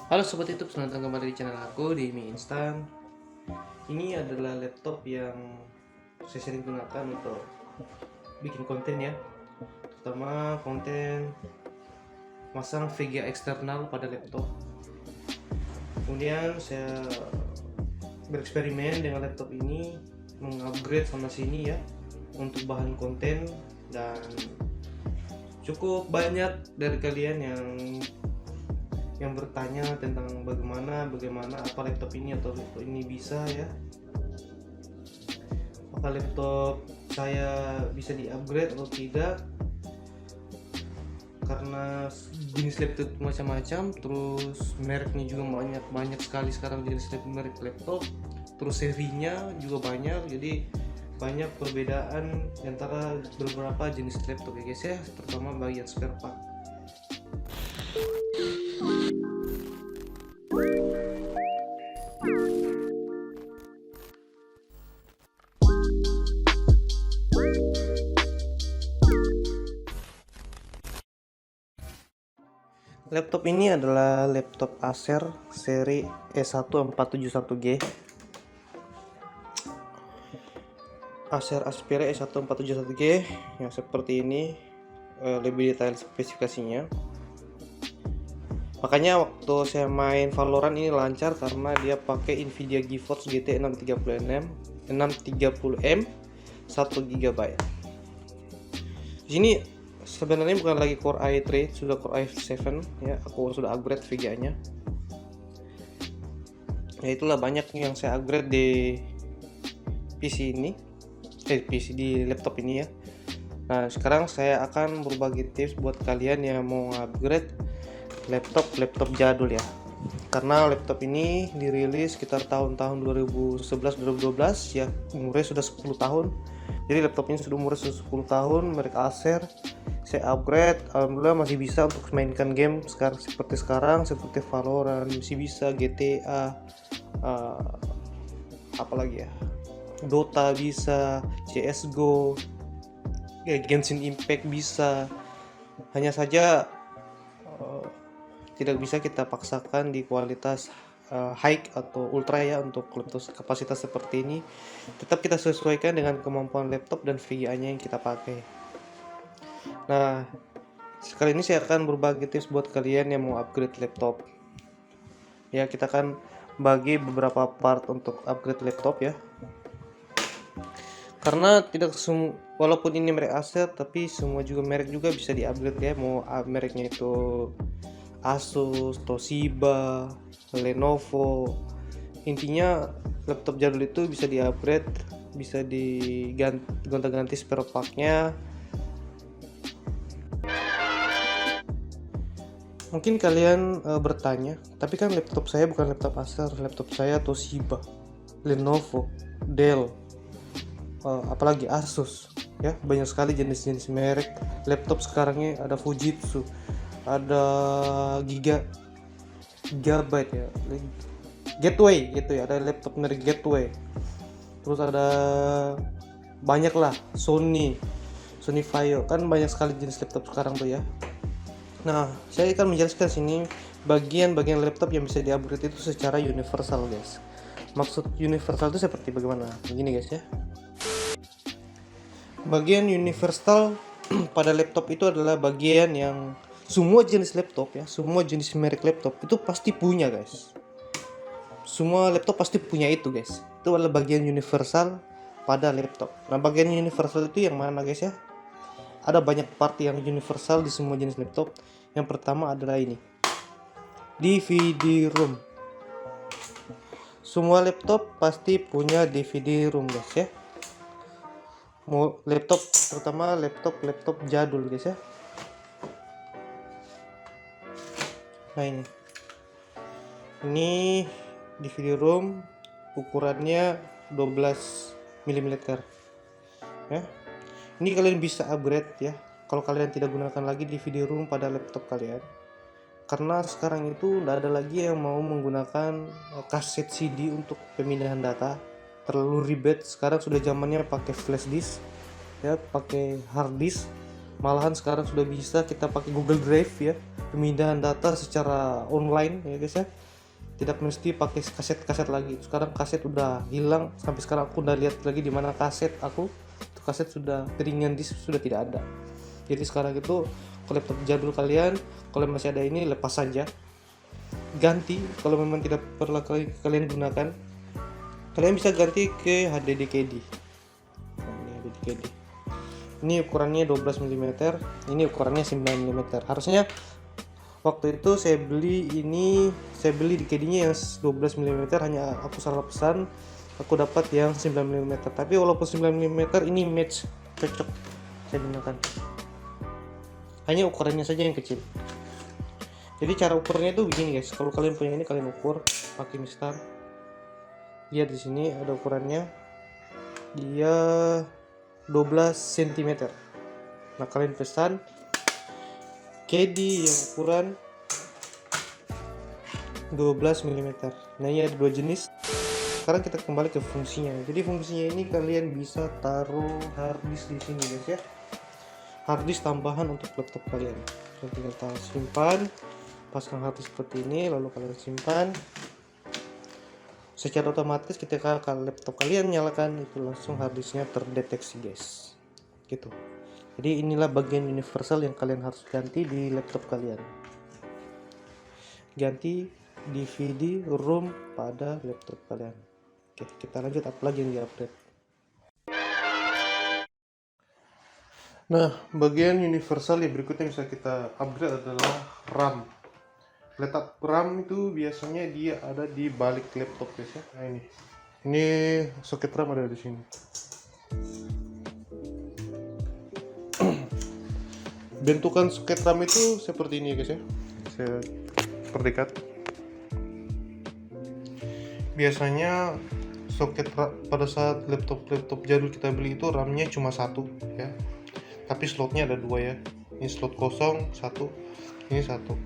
Halo Sobat YouTube, selamat datang kembali di channel aku di Mi Instan. Ini adalah laptop yang saya sering gunakan untuk bikin konten ya, terutama konten masang VGA eksternal pada laptop. Kemudian saya bereksperimen dengan laptop ini, mengupgrade sana sini ya untuk bahan konten, dan cukup banyak dari kalian yang bertanya tentang bagaimana apa laptop ini atau laptop ini bisa ya, apakah laptop saya bisa di-upgrade atau tidak, karena jenis laptop macam-macam, terus mereknya juga banyak sekali sekarang jenis merek laptop, terus serinya juga banyak, jadi banyak perbedaan antara beberapa jenis laptop ya guys ya, terutama bagian spare part. Laptop ini adalah laptop Acer seri E1471G. Acer Aspire E1471G yang seperti ini, lebih detail spesifikasinya. Makanya waktu saya main Valorant ini lancar karena dia pakai Nvidia GeForce GT 630M 1GB. Di sini sebenarnya bukan lagi Core i3, sudah Core i7 ya, aku sudah upgrade VGA-nya. Ya itulah banyak yang saya upgrade di PC ini, PC di laptop ini ya. Nah, sekarang saya akan berbagi tips buat kalian yang mau upgrade laptop jadul ya. Karena laptop ini dirilis sekitar tahun-tahun 2011-2012 ya, umurnya sudah 10 tahun. Jadi laptop ini sudah umurnya 10 tahun, merek Acer. Saya upgrade, alhamdulillah masih bisa untuk mainkan game sekarang seperti Valorant, masih bisa GTA, apalagi ya, Dota bisa, CS:GO, Genshin Impact bisa. Hanya saja tidak bisa kita paksakan di kualitas high atau ultra ya untuk laptop kapasitas seperti ini. Tetap kita sesuaikan dengan kemampuan laptop dan VGA-nya yang kita pakai. Nah, sekali ini saya akan berbagi tips buat kalian yang mau upgrade laptop. Ya, kita akan bagi beberapa part untuk upgrade laptop ya. Karena walaupun ini merek Acer, tapi semua juga merek juga bisa di-upgrade ya. Mau mereknya itu Asus, Toshiba, Lenovo. Intinya laptop jadul itu bisa di-upgrade, bisa digonta-ganti spare part-nya. Mungkin kalian bertanya, tapi kan laptop saya bukan laptop Acer, laptop saya Toshiba, Lenovo, Dell, apalagi Asus. Ya, banyak sekali jenis-jenis merek laptop sekarang ini. Ada Fujitsu, ada Gigabyte ya, Gateway gitu ya, ada laptop merek Gateway. Terus ada banyak lah, Sony Vaio, kan banyak sekali jenis laptop sekarang tuh ya. Nah, saya akan menjelaskan sini bagian-bagian laptop yang bisa di-upgrade itu secara universal, guys. Maksud universal itu seperti bagaimana? Begini, guys ya. Bagian universal pada laptop itu adalah bagian yang semua jenis laptop ya, semua jenis merek laptop itu pasti punya, guys. Semua laptop pasti punya itu, guys. Itu adalah bagian universal pada laptop. Nah, bagian universal itu yang mana, guys ya? Ada banyak part yang universal di semua jenis laptop. Yang pertama adalah ini, DVD room. Semua laptop pasti punya DVD room, guys ya. Mau laptop, terutama laptop jadul, guys ya. Nah, ini DVD room, ukurannya 12 mm ya. Ini kalian bisa upgrade ya kalau kalian tidak gunakan lagi DVD room pada laptop kalian, karena sekarang itu tidak ada lagi yang mau menggunakan kaset CD untuk pemindahan data, terlalu ribet. Sekarang sudah zamannya pakai flash disk ya, pakai hard disk. Malahan sekarang sudah bisa kita pakai Google Drive ya, pemindahan data secara online ya guys ya. Tidak mesti pakai kaset-kaset lagi. Sekarang kaset udah hilang, sampai sekarang aku udah lihat lagi di mana kaset aku. Itu kaset sudah piringan disk sudah tidak ada. Jadi sekarang itu kalau laptop jadul kalian, kalau masih ada ini lepas saja. Ganti kalau memang tidak perlu kalian gunakan. Kalian bisa ganti ke HDD-KD. Ini HDD-KD. Ini ukurannya 12 mm, ini ukurannya 9 mm. Harusnya waktu itu saya beli di KD-nya yang 12 mm, hanya aku salah pesan, aku dapat yang 9 mm. Tapi walaupun 9 mm ini match, cocok saya gunakan. Hanya ukurannya saja yang kecil. Jadi cara ukurnya itu begini guys. Kalau kalian punya ini, kalian ukur pakai mistar. Lihat di sini ada ukurannya. Dia 12 cm. Nah, kalian pesan KD yang ukuran 12 mm. Nah, ini ada dua jenis. Sekarang kita kembali ke fungsinya. Jadi fungsinya ini kalian bisa taruh harddisk di sini guys ya. Harddisk tambahan untuk laptop kalian. Kalian tinggal simpan, pasang harddisk seperti ini, lalu kalian simpan. Secara otomatis ketika laptop kalian nyalakan, itu langsung harddisknya terdeteksi guys. Gitu. Jadi inilah bagian universal yang kalian harus ganti di laptop kalian. Ganti DVD ROM pada laptop kalian. Oke, kita lanjut apa lagi yang di-update. Nah, bagian universal yang berikutnya bisa kita upgrade adalah RAM. Letak RAM itu biasanya dia ada di balik laptop guys ya. Nah, ini soket RAM ada di sini. Bentukan soket RAM itu seperti ini guys ya. Saya perdekat. Biasanya soket pada saat laptop jadul kita beli itu RAM-nya cuma satu ya. Tapi slotnya ada dua ya. Ini slot kosong satu, ini satu.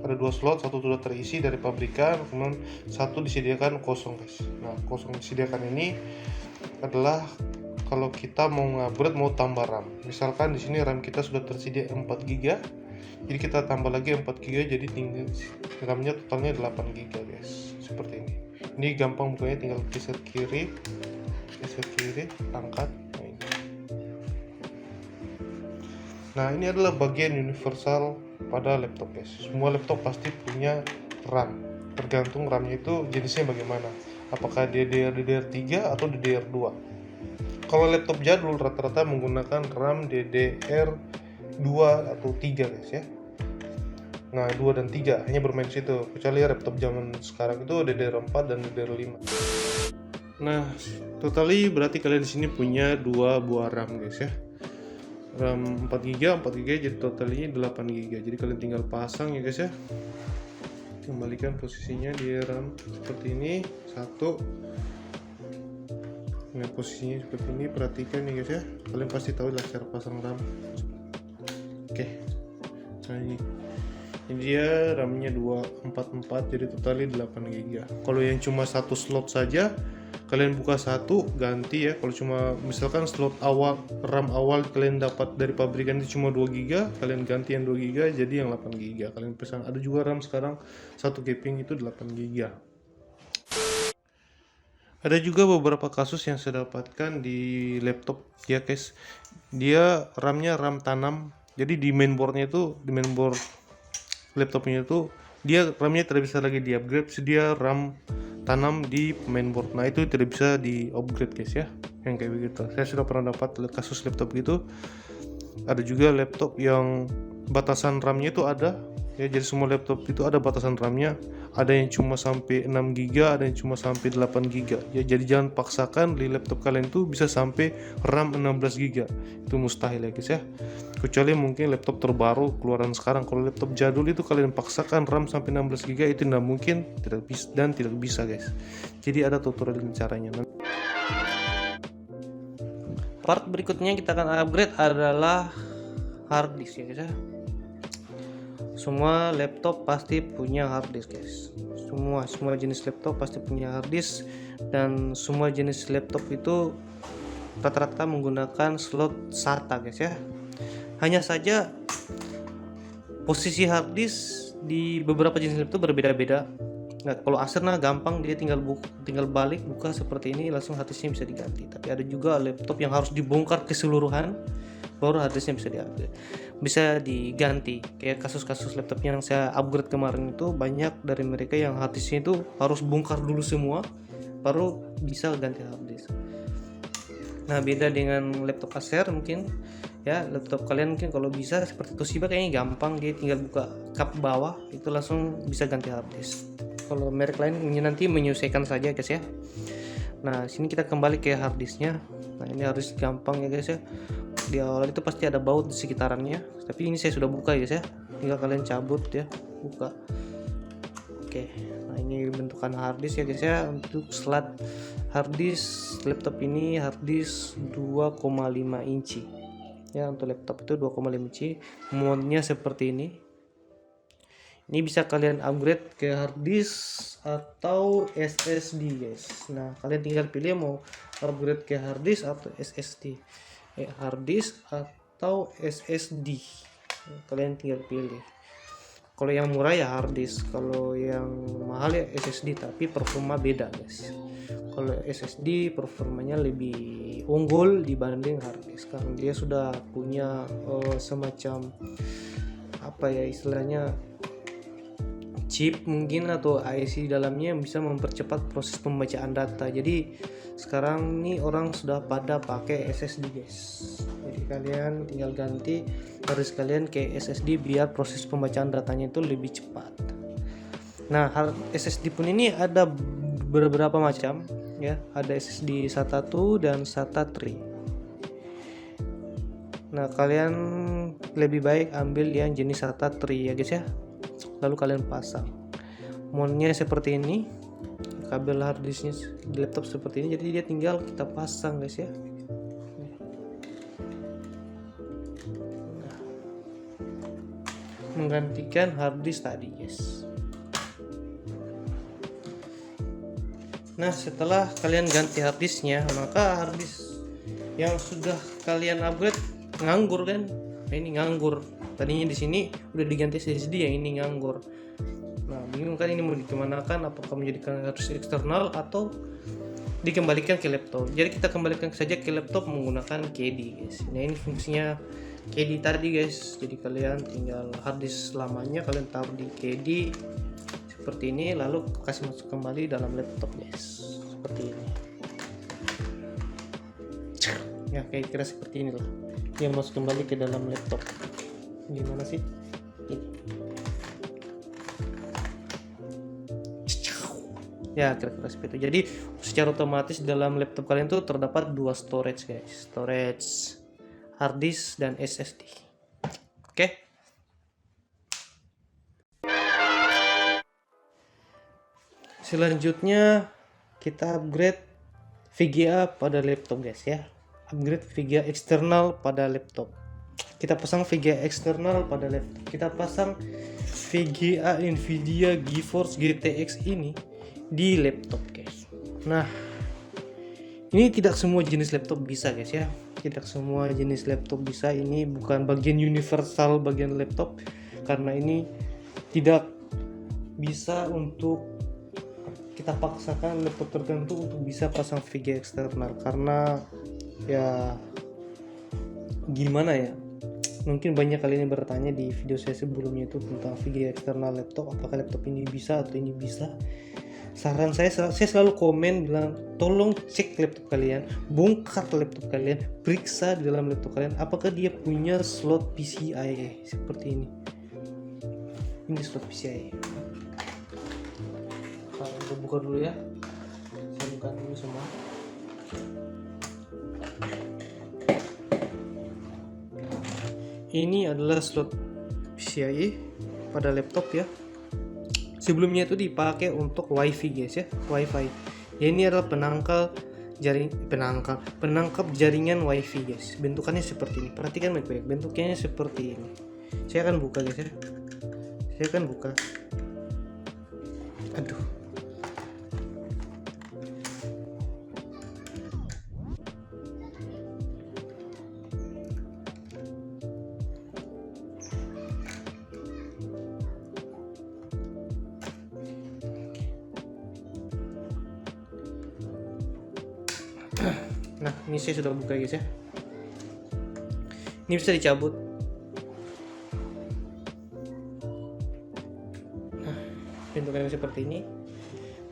Ada dua slot, satu sudah terisi dari pabrikan, kemudian satu disediakan kosong guys. Nah, kosong disediakan ini adalah kalau kita mau ngupgrade, mau tambah RAM. Misalkan di sini RAM kita sudah tersedia 4 GB, jadi kita tambah lagi 4 GB, jadi tinggal RAM-nya totalnya 8 GB guys. Seperti ini. Ini gampang bukanya, tinggal geser kiri, angkat. Nah, ini adalah bagian universal pada laptop guys. Semua laptop pasti punya RAM. Tergantung RAM-nya itu jenisnya bagaimana. Apakah DDR3 atau DDR2. Kalau laptop jadul rata-rata menggunakan RAM DDR2 atau 3 guys ya. Nah, 2 dan 3 hanya bermain situ. Kecuali laptop zaman sekarang itu DDR4 dan DDR5. Nah, totally berarti kalian di sini punya 2 buah RAM guys ya. RAM 4 GB jadi totalnya 8 GB. Jadi kalian tinggal pasang ya guys ya. Kembalikan posisinya di RAM seperti ini. Satu. Nah, posisinya seperti ini, perhatikan ya guys ya. Kalian pasti tahu lah cara pasang RAM. Oke. Nah, ini dia RAM-nya 244 jadi totalnya 8 GB. Kalau yang cuma satu slot saja, kalian buka satu ganti ya. Kalau cuma misalkan slot awal RAM awal kalian dapat dari pabrikan itu cuma 2 GB, kalian ganti yang 2 GB jadi yang 8 GB. Kalian pesan. Ada juga RAM sekarang satu keping itu 8 GB. Ada juga beberapa kasus yang saya dapatkan di laptop ya guys. Dia RAM-nya RAM tanam. Jadi di mainboardnya itu, di mainboard laptopnya itu dia RAM-nya tidak bisa lagi di-upgrade, sedia RAM tanam di mainboard. Nah, itu tidak bisa di-upgrade guys ya. Yang kayak begitu. Saya sudah pernah dapat kasus laptop gitu. Ada juga laptop yang batasan RAM-nya itu ada. Ya, jadi semua laptop itu ada batasan RAM-nya. Ada yang cuma sampai 6 GB, ada yang cuma sampai 8 GB. Ya, jadi jangan paksakan di laptop kalian tuh bisa sampai RAM 16 GB. Itu mustahil ya guys ya. Kecuali mungkin laptop terbaru keluaran sekarang. Kalau laptop jadul itu kalian paksakan RAM sampai 16 GB itu tidak mungkin, tidak bisa guys. Jadi ada tutorial caranya. Part berikutnya kita akan upgrade adalah hard disk ya guys ya. Semua laptop pasti punya hard disk guys. Semua jenis laptop pasti punya hard disk, dan semua jenis laptop itu rata-rata menggunakan slot SATA guys ya. Hanya saja posisi hard disk di beberapa jenis laptop berbeda-beda. Nah, kalau Acer gampang, dia tinggal balik buka seperti ini, langsung hard disknya bisa diganti. Tapi ada juga laptop yang harus dibongkar keseluruhan baru hard disknya bisa diganti. Kayak kasus-kasus laptop yang saya upgrade kemarin itu, banyak dari mereka yang hard disknya itu harus bongkar dulu semua baru bisa ganti hard disk. Nah, beda dengan laptop Acer mungkin ya, laptop kalian mungkin kalau bisa seperti Toshiba kayaknya gampang, dia tinggal buka kap bawah itu langsung bisa ganti hard disk. Kalau merek lain nanti menyesuaikan saja guys ya. Nah, sini kita kembali ke hard disknya. Nah, ini harus gampang ya guys ya. Di awal itu pasti ada baut di sekitarannya, tapi ini saya sudah buka ya guys ya, tinggal kalian cabut ya, buka. Oke, nah ini bentukan hard disk ya guys ya. Untuk slot hard disk laptop ini hard disk 2,5 inci ya, untuk laptop itu 2,5 inci. Mode-nya seperti ini. Ini bisa kalian upgrade ke hard disk atau SSD guys. Nah, kalian tinggal pilih mau upgrade ke hard disk atau SSD. Hard disk atau SSD. Kalian tinggal pilih. Kalau yang murah ya hard disk, kalau yang mahal ya SSD, tapi performa beda guys. Kalau SSD performanya lebih unggul dibanding hard disk karena dia sudah punya semacam apa ya istilahnya, chip mungkin atau IC dalamnya yang bisa mempercepat proses pembacaan data. Jadi sekarang nih orang sudah pada pakai SSD guys. Jadi kalian tinggal ganti harus kalian ke SSD biar proses pembacaan datanya itu lebih cepat. Nah, SSD pun ini ada beberapa macam ya, ada SSD SATA 2 dan SATA 3. Nah, kalian lebih baik ambil yang jenis SATA 3 ya guys ya. Lalu kalian pasang. Mountnya seperti ini. Kabel hard disknya di laptop seperti ini, jadi dia tinggal kita pasang guys ya. Nah, menggantikan hard disk tadi guys. Nah, setelah kalian ganti hard disknya, maka hard disk yang sudah kalian upgrade nganggur kan? Nah, ini nganggur. Tadinya di sini udah diganti SSD, yang ini nganggur. Nah, bingung kan ini mau dikemanakan? Apakah menjadikan harus eksternal atau dikembalikan ke laptop? Jadi kita kembalikan saja ke laptop menggunakan KD guys. Nah, ini fungsinya KD tadi guys. Jadi kalian tinggal hard disk lamanya kalian taruh di KD seperti ini, lalu kasih masuk kembali dalam laptop guys. Seperti ini. Ya, kayak kira seperti ini lah. Yang masuk kembali ke dalam laptop. Gimana sih? Ya, kira-kira seperti itu. Jadi secara otomatis dalam laptop kalian tuh terdapat dua storage guys, storage hard disk dan SSD. Oke. Selanjutnya kita upgrade VGA pada laptop guys ya. Upgrade VGA eksternal pada laptop. Kita pasang VGA eksternal pada laptop. Kita pasang VGA Nvidia GeForce GTX ini di laptop guys. Nah, ini tidak semua jenis laptop bisa guys ya. Tidak semua jenis laptop bisa. Ini bukan bagian universal bagian laptop, karena ini tidak bisa untuk kita paksakan laptop tertentu untuk bisa pasang VGA eksternal, karena ya gimana ya, mungkin banyak kalian yang bertanya di video saya sebelumnya itu tentang VGA eksternal laptop, apakah laptop ini bisa atau ini bisa. Saran saya selalu komen bilang tolong cek laptop kalian, bongkar laptop kalian, periksa di dalam laptop kalian apakah dia punya slot PCIe seperti ini. Ini slot PCIe. Kita buka dulu ya. Saya buka dulu semua. Ini adalah slot PCIe pada laptop ya. Sebelumnya itu dipakai untuk WiFi guys ya, WiFi. Ya, ini adalah penangkap jaringan WiFi guys. Bentukannya seperti ini. Perhatikan baik-baik. Bentuknya seperti ini. Saya akan buka guys ya. Saya akan buka. Aduh. Nah, ini saya sudah buka guys ya. Ini bisa dicabut. Nah, bentuknya seperti ini.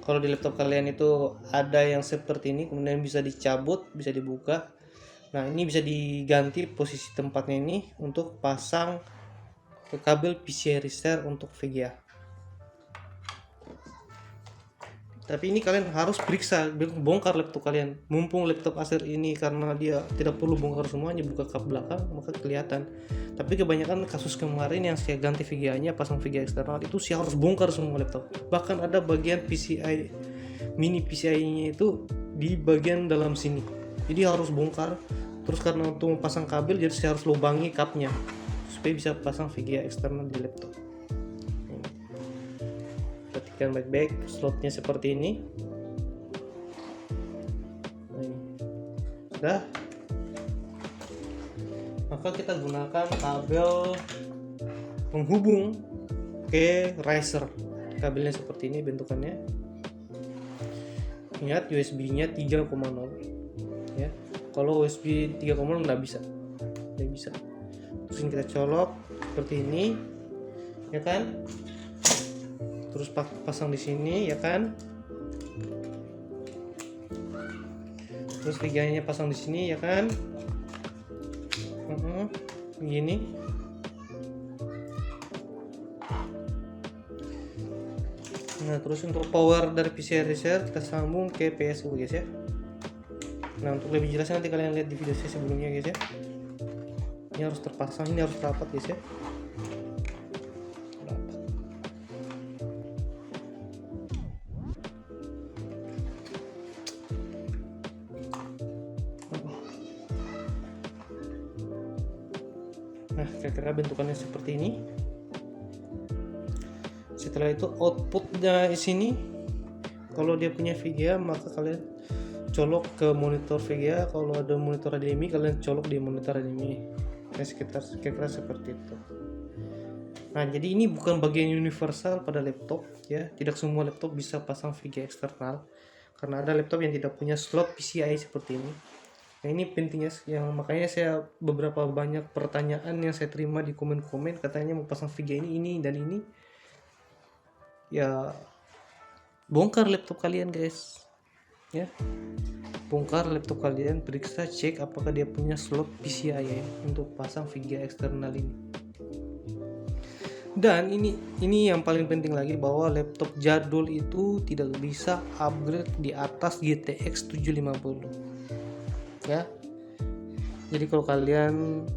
Kalau di laptop kalian itu ada yang seperti ini, kemudian bisa dicabut, bisa dibuka. Nah, ini bisa diganti posisi tempatnya ini untuk pasang ke kabel PCI Reset untuk VGA. Tapi ini kalian harus periksa, bongkar laptop kalian. Mumpung laptop Acer ini karena dia tidak perlu bongkar semuanya, buka kap belakang maka kelihatan. Tapi kebanyakan kasus kemarin yang saya ganti VGA-nya, pasang VGA eksternal itu saya harus bongkar semua laptop. Bahkan ada bagian PCI mini PCI-nya itu di bagian dalam sini. Jadi harus bongkar. Terus karena untuk pasang kabel jadi saya harus lubangi kapnya supaya bisa pasang VGA eksternal di laptop. Perhatikan baik-baik, slotnya seperti ini. Sudah. Maka kita gunakan kabel penghubung ke riser. Kabelnya seperti ini bentukannya. Ingat USB-nya 3,0 ya. Kalau USB 3,0 nggak bisa. Terus ini kita colok seperti ini, ya kan? Terus pasang di sini, ya kan? Terus VGA-nya pasang di sini, ya kan? Begini. Nah, terus untuk power dari PCI Reset kita sambung ke PSU guys ya. Nah, untuk lebih jelasnya nanti kalian lihat di video saya sebelumnya guys ya. Ini harus terpasang, ini harus rapat guys ya. Nah, kira-kira bentukannya seperti ini. Setelah itu outputnya di sini. Kalau dia punya VGA maka kalian colok ke monitor VGA. Kalau ada monitor HDMI kalian colok di monitor HDMI. Sekitar kira-kira seperti itu. Nah, jadi ini bukan bagian universal pada laptop ya. Tidak semua laptop bisa pasang VGA eksternal karena ada laptop yang tidak punya slot PCI seperti ini. Nah, ini pentingnya yang makanya saya beberapa banyak pertanyaan yang saya terima di komen-komen katanya mau pasang VGA ini dan ini. Ya, bongkar laptop kalian guys. Ya. Bongkar laptop kalian, periksa, cek apakah dia punya slot PCI ya untuk pasang VGA eksternal ini. Dan ini yang paling penting lagi bahwa laptop jadul itu tidak bisa upgrade di atas GTX 750. Ya. Jadi kalau kalian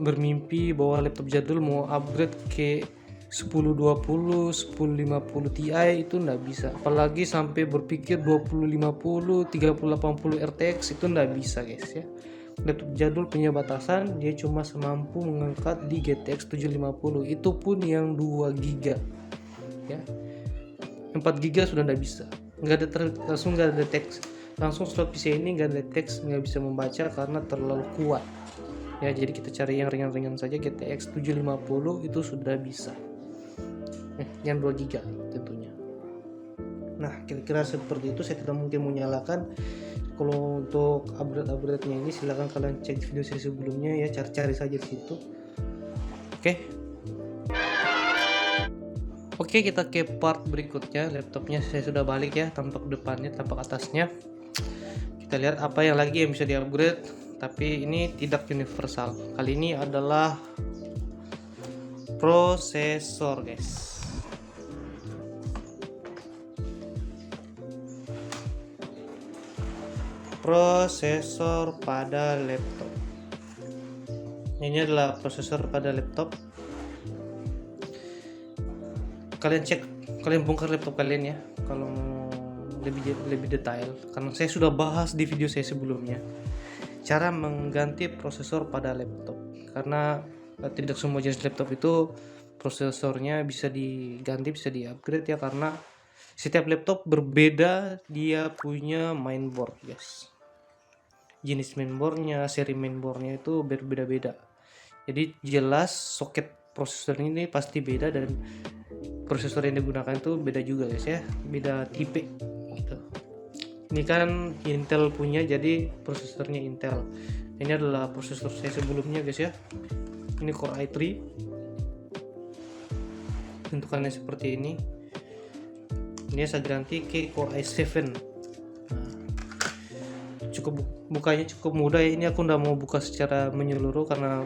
bermimpi bahwa laptop jadul mau upgrade ke 1020, 1050 Ti itu nggak bisa. Apalagi sampai berpikir 2050, 3080 RTX itu nggak bisa guys ya. Laptop jadul punya batasan, dia cuma semampu mengangkat di GTX 750. Itu pun yang 2 GB ya. 4 GB sudah nggak bisa. Langsung nggak ada teks. Langsung slot PC ini nggak ada teks, nggak bisa membaca karena terlalu kuat. Ya, jadi kita cari yang ringan-ringan saja. GTX 750 itu sudah bisa. Yang 2 GB tentunya. Nah, kira-kira seperti itu. Saya tidak mungkin menyalakan. Kalau untuk upgrade-nya ini silahkan kalian cek video saya sebelumnya ya, cari-cari saja di situ. Oke, kita ke part berikutnya. Laptopnya saya sudah balik ya, tampak depannya, tampak atasnya. Kita lihat apa yang lagi yang bisa di-upgrade, tapi ini tidak universal. Kali ini adalah prosesor guys. Prosesor pada laptop. Ini adalah prosesor pada laptop. Kalian cek, kalian bongkar laptop kalian ya kalau lebih detail, karena saya sudah bahas di video saya sebelumnya cara mengganti prosesor pada laptop, karena tidak semua jenis laptop itu prosesornya bisa diganti, bisa di-upgrade ya, karena setiap laptop berbeda dia punya mainboard guys. Jenis mainboardnya, seri mainboardnya itu berbeda-beda. Jadi jelas soket prosesor ini pasti beda dan prosesor yang digunakan itu beda juga guys ya, beda tipe gitu. Ini kan Intel punya, jadi prosesornya Intel. Ini adalah prosesor saya sebelumnya guys ya. Ini Core i3, bentukannya seperti ini. Ini saya ganti ke Core i7. Cukup bukanya cukup mudah ya. Ini aku udah mau buka secara menyeluruh karena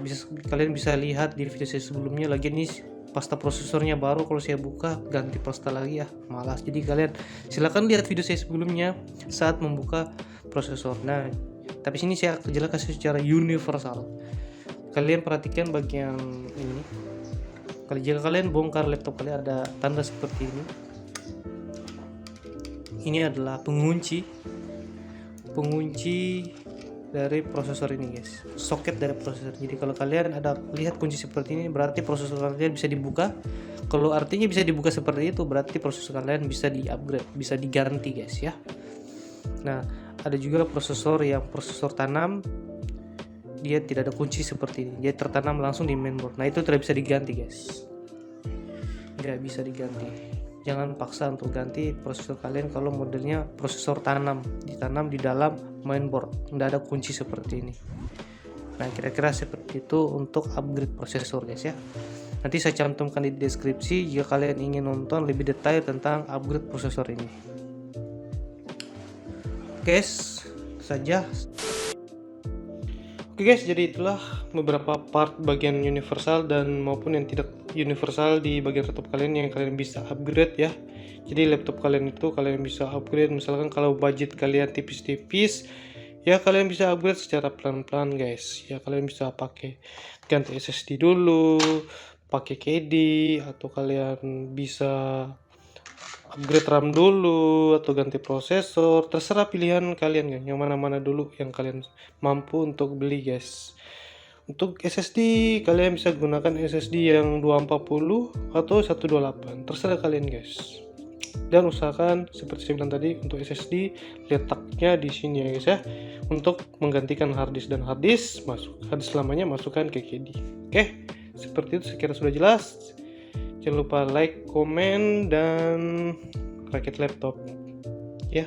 kalian bisa lihat di video saya sebelumnya. Lagi ini pasta prosesornya baru, kalau saya buka ganti pasta lagi ya malas. Jadi kalian silahkan lihat video saya sebelumnya saat membuka prosesor. Nah, tapi sini saya jelaskan secara universal. Kalian perhatikan bagian ini. Kalau jika kalian bongkar laptop kalian, ada tanda seperti ini. Ini adalah pengunci dari prosesor ini guys, soket dari prosesor. Jadi kalau kalian ada lihat kunci seperti ini, berarti prosesor kalian bisa dibuka. Kalau artinya bisa dibuka seperti itu, berarti prosesor kalian bisa di-upgrade, bisa diganti guys ya. Nah, ada juga prosesor tanam, dia tidak ada kunci seperti ini, dia tertanam langsung di mainboard. Nah, itu tidak bisa diganti guys, tidak bisa diganti. Jangan paksa untuk ganti prosesor kalian kalau modelnya prosesor ditanam di dalam mainboard, tidak ada kunci seperti ini. Nah, kira-kira seperti itu untuk upgrade prosesor guys ya. Nanti saya cantumkan di deskripsi jika kalian ingin nonton lebih detail tentang upgrade prosesor ini. Guys, saja. Oke guys, jadi itulah beberapa part bagian universal dan maupun yang tidak universal di bagian laptop kalian yang kalian bisa upgrade ya. Jadi laptop kalian itu kalian bisa upgrade, misalkan kalau budget kalian tipis-tipis ya kalian bisa upgrade secara pelan-pelan guys. Ya kalian bisa pakai ganti SSD dulu, pakai KD, atau kalian bisa upgrade RAM dulu atau ganti prosesor, terserah pilihan kalian kan, yang mana-mana dulu yang kalian mampu untuk beli guys. Untuk SSD kalian bisa gunakan SSD yang 240 atau 128, terserah kalian guys. Dan usahakan seperti saya bilang tadi, untuk SSD letaknya di sini ya guys ya, untuk menggantikan harddisk, dan harddisk lamanya masukkan ke KD. Oke, seperti itu, sekira sudah jelas. Jangan lupa like, komen, dan rakit laptop ya.